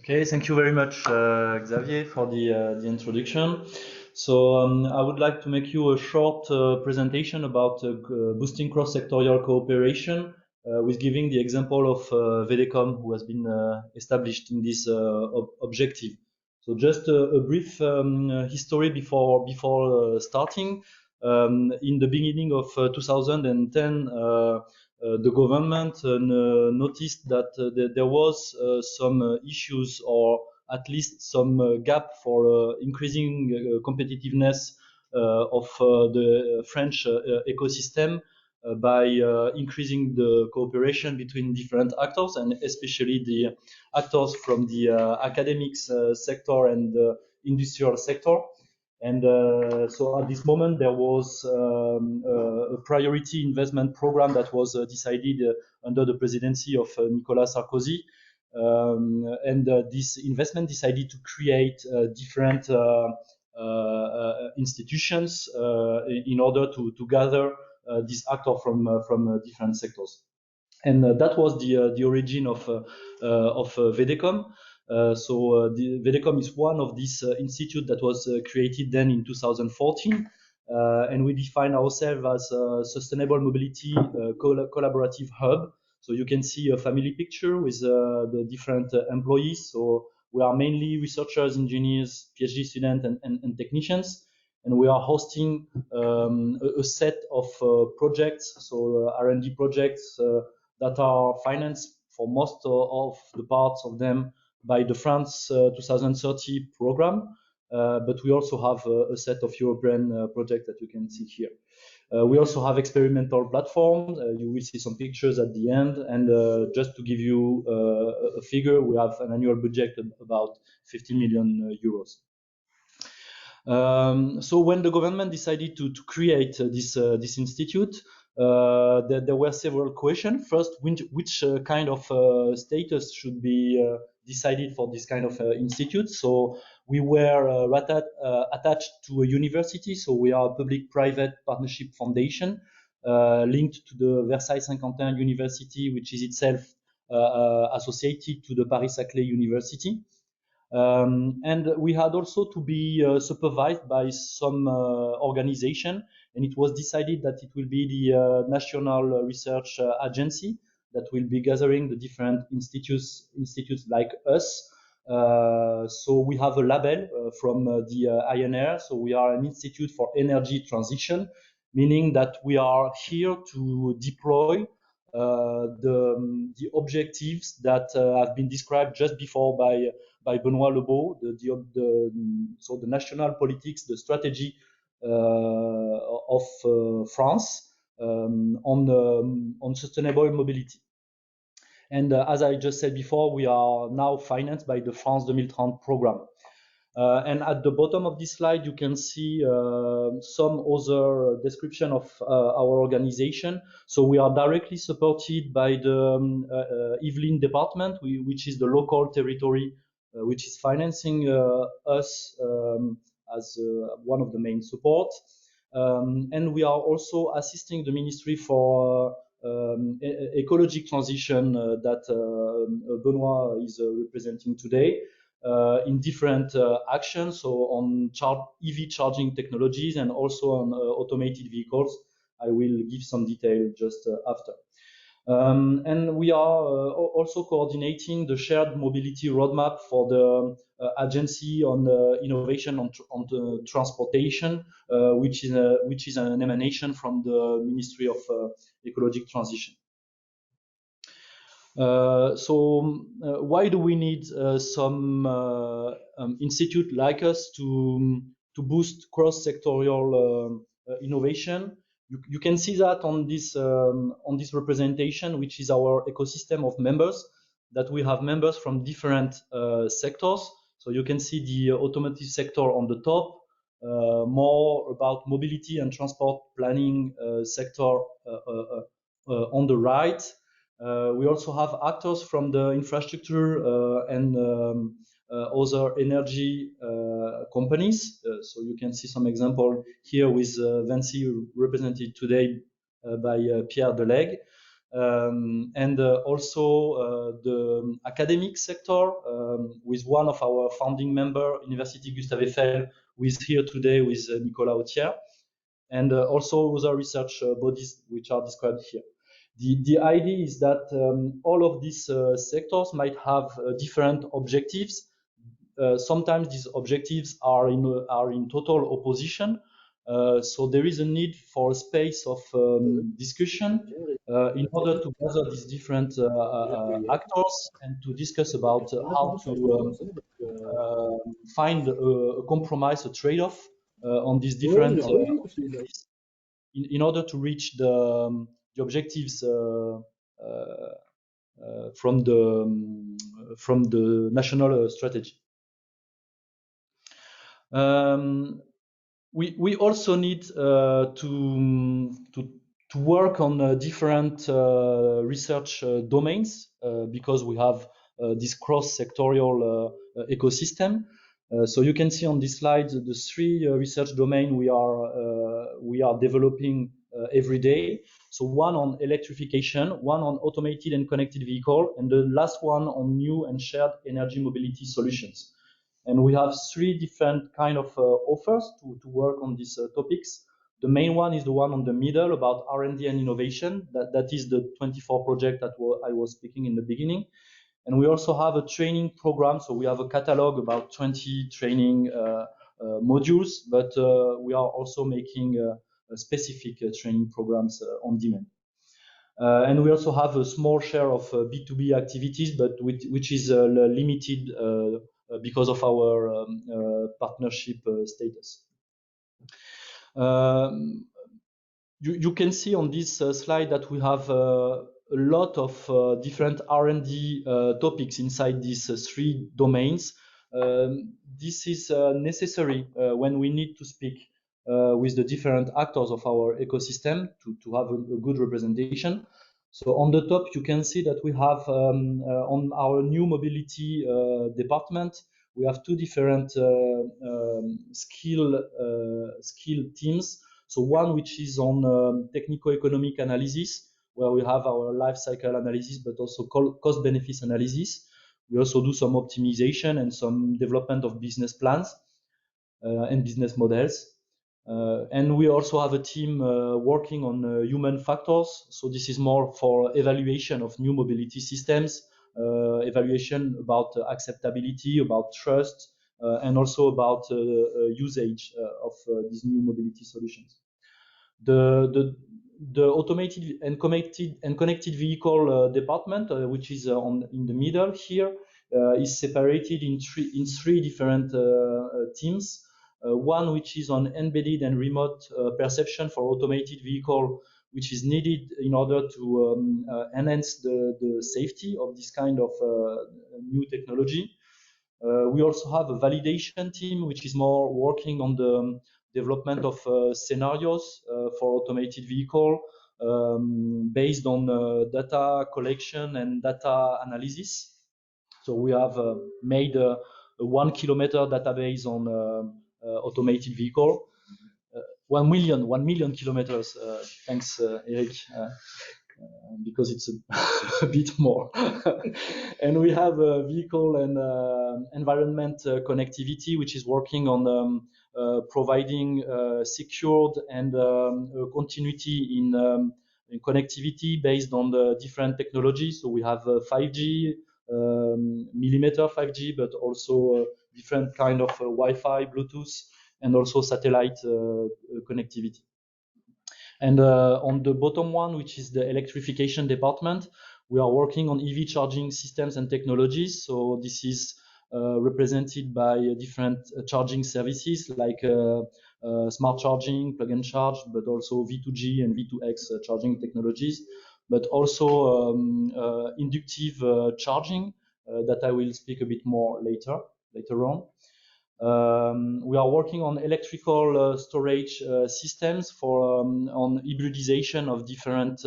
Okay, thank you very much, Xavier, for the introduction. So I would like to make you a short presentation about boosting cross-sectorial cooperation with giving the example of VDECOM, who has been established in this objective. So just a brief history before starting. In the beginning of 2010, the government noticed that there was some issues, or at least some gap for increasing competitiveness of the French ecosystem by increasing the cooperation between different actors, and especially the actors from the academics sector and the industrial sector. And so at this moment, there was a priority investment program that was decided under the presidency of Nicolas Sarkozy. And this investment decided to create different institutions in order to gather these actors from different sectors. And that was the origin of VDECOM. The VDECOM is one of these institutes that was created then in 2014. And we define ourselves as a sustainable mobility collaborative hub. So you can see a family picture with the different employees. So we are mainly researchers, engineers, PhD students, and technicians. And we are hosting a set of projects, so R&D projects that are financed for most of the parts of them by the France 2030 program. But we also have a set of European projects that you can see here. We also have experimental platforms. You will see some pictures at the end. And just to give you a figure, we have an annual budget of about 50 million euros. So when the government decided to create this institute, there were several questions. First, which kind of status should be decided for this kind of institute? So we were attached to a university, so we are a public-private partnership foundation linked to the Versailles Saint-Quentin University, which is itself associated to the Paris-Saclay University. And we had also to be supervised by some organization, and it was decided that it will be the National Research Agency that will be gathering the different institutes like us. So we have a label from the INR. So we are an institute for energy transition, meaning that we are here to deploy the objectives that have been described just before by Benoît Lebeau, so the national politics, the strategy of France on sustainable mobility. And as I just said before, we are now financed by the France 2030 program. And at the bottom of this slide, you can see some other description of our organization. So we are directly supported by the Yvelines department, which is the local territory which is financing us as one of the main support. And we are also assisting the Ministry for ecologic transition that Benoît is representing today. In different actions, so on EV charging technologies and also on automated vehicles. I will give some detail just after. And we are also coordinating the shared mobility roadmap for the agency on innovation on the transportation, which is an emanation from the Ministry of Ecologic Transition. Why do we need some institute like us to boost cross-sectorial innovation? You can see that on this representation, which is our ecosystem of members, that we have members from different sectors. So you can see the automotive sector on the top, more about mobility and transport planning sector on the right. We also have actors from the infrastructure and other energy companies. So you can see some example here with Vinci represented today by Pierre Delegue. and also the academic sector with one of our founding member, University Gustave Eiffel, who is here today with Nicolas Autier, and also other research bodies which are described here. The idea is that all of these sectors might have different objectives. Sometimes these objectives are in total opposition. So there is a need for a space of discussion in order to gather these different actors and to discuss about how to find a compromise, a trade-off on these different objectives in order to reach the objectives from the national strategy. We also need to work on different research domains because we have this cross-sectorial ecosystem. So you can see on this slide the three research domains we are developing every day. So one on electrification, one on automated and connected vehicle, and the last one on new and shared energy mobility solutions. And we have three different kind of offers to work on these topics. The main one is the one on the middle about R&D and innovation. That is the 24 project that I was speaking in the beginning. And we also have a training program. So we have a catalog about 20 training modules, but we are also making specific training programs on demand. And we also have a small share of B2B activities, but which is limited because of our partnership status. You can see on this slide that we have a lot of different R&D topics inside these three domains. This is necessary when we need to speak with the different actors of our ecosystem to have a good representation. So on the top, you can see that we have on our new mobility department, we have two different skill teams. So one which is on technico-economic analysis, where we have our life cycle analysis, but also cost benefits analysis. We also do some optimization and some development of business plans and business models. And we also have a team working on human factors. So this is more for evaluation of new mobility systems, evaluation about acceptability, about trust, and also about usage of these new mobility solutions. The automated and connected vehicle department, which is in the middle here, is separated in three different teams. One which is on embedded and remote perception for automated vehicle, which is needed in order to enhance the safety of this kind of new technology. We also have a validation team, which is more working on the development of scenarios for automated vehicle based on data collection and data analysis. So we have made a 1 kilometer database on automated vehicle. 1 million kilometers. Thanks, Eric, because it's a bit more. And we have a vehicle and environment connectivity, which is working on providing secured and continuity in connectivity based on the different technologies. So we have 5G, millimeter 5G, but also different kind of Wi-Fi, Bluetooth, and also satellite connectivity. And on the bottom one, which is the electrification department, we are working on EV charging systems and technologies. So this is represented by different charging services like smart charging, plug and charge, but also V2G and V2X charging technologies, but also inductive charging that I will speak a bit more later on. We are working on electrical storage systems for on hybridization of different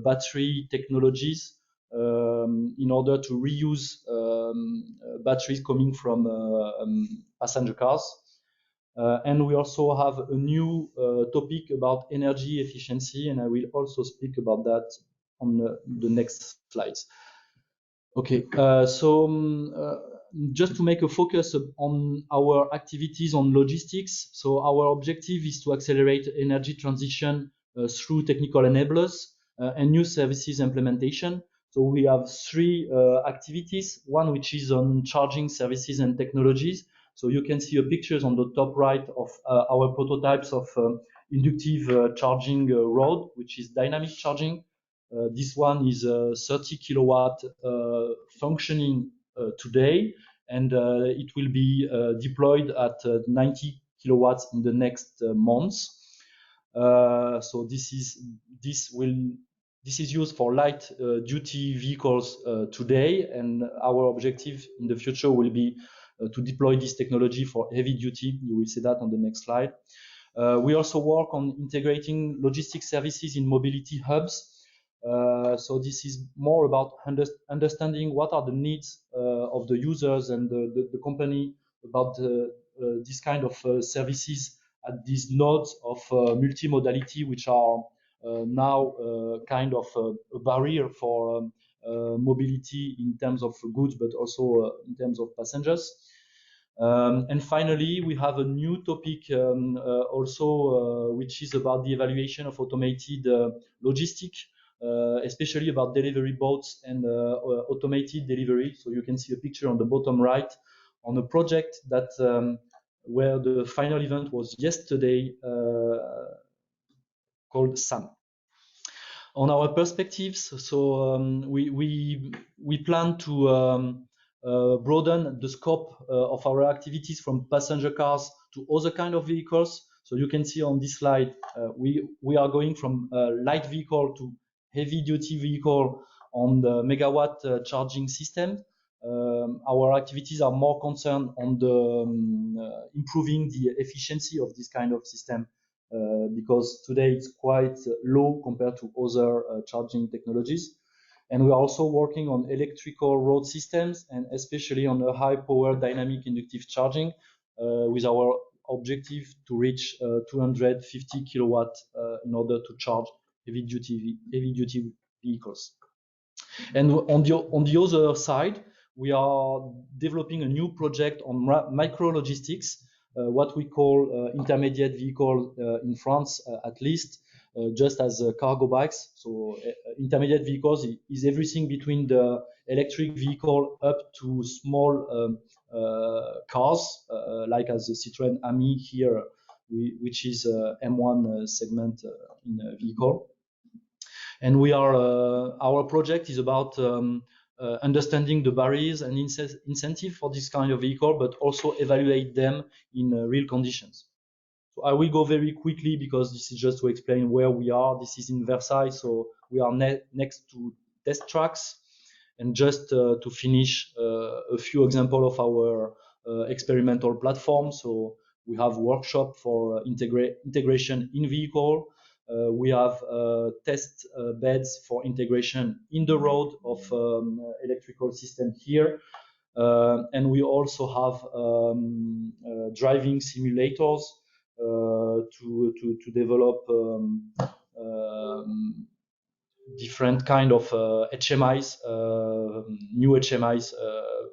battery technologies in order to reuse batteries coming from passenger cars. And we also have a new topic about energy efficiency, and I will also speak about that on the next slides. Okay, just to make a focus on our activities on logistics. So our objective is to accelerate energy transition through technical enablers and new services implementation. So we have three activities. One which is on charging services and technologies. So you can see a pictures on the top right of our prototypes of inductive charging rod, which is dynamic charging. This one is 30 kilowatt functioning today, and it will be deployed at 90 kilowatts in the next months. So this is used for light duty vehicles today, and our objective in the future will be to deploy this technology for heavy duty. You will see that on the next slide. We also work on integrating logistics services in mobility hubs. So this is more about understanding what are the needs of the users and the company about this kind of services at these nodes of multimodality, which are now kind of a barrier for mobility in terms of goods, but also in terms of passengers. And finally, we have a new topic also, which is about the evaluation of automated logistics. Especially about delivery boats and automated delivery. So you can see a picture on the bottom right on a project that where the final event was yesterday called SAM. On our perspectives, so we plan to broaden the scope of our activities from passenger cars to other kind of vehicles. So you can see on this slide, we are going from light vehicle to heavy duty vehicle on the megawatt charging system. Our activities are more concerned on the improving the efficiency of this kind of system because today it's quite low compared to other charging technologies. And we are also working on electrical road systems and especially on a high power dynamic inductive charging with our objective to reach 250 kilowatt in order to charge heavy duty vehicles. And on the other side, we are developing a new project on micro logistics, what we call intermediate vehicle in France, at least, just as cargo bikes. So intermediate vehicles is everything between the electric vehicle up to small cars, like as the Citroën Ami here, which is M1 segment in a vehicle. And we are our project is about understanding the barriers and incentive for this kind of vehicle, but also evaluate them in real conditions. So I will go very quickly because this is just to explain where we are. This is in Versailles, so we are next to test tracks. And just to finish, a few examples of our experimental platform. So we have workshop for integration in vehicle. We have test beds for integration in the road of electrical system here. And we also have driving simulators to develop different kind of HMIs, new HMIs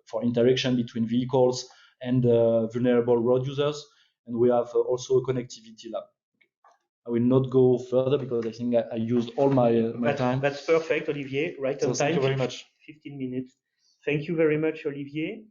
for interaction between vehicles and vulnerable road users. And we have also a connectivity lab. I will not go further because I think I used all my time. That's perfect, Olivier. Right on time. Thank you very much. 15 minutes. Thank you very much, Olivier.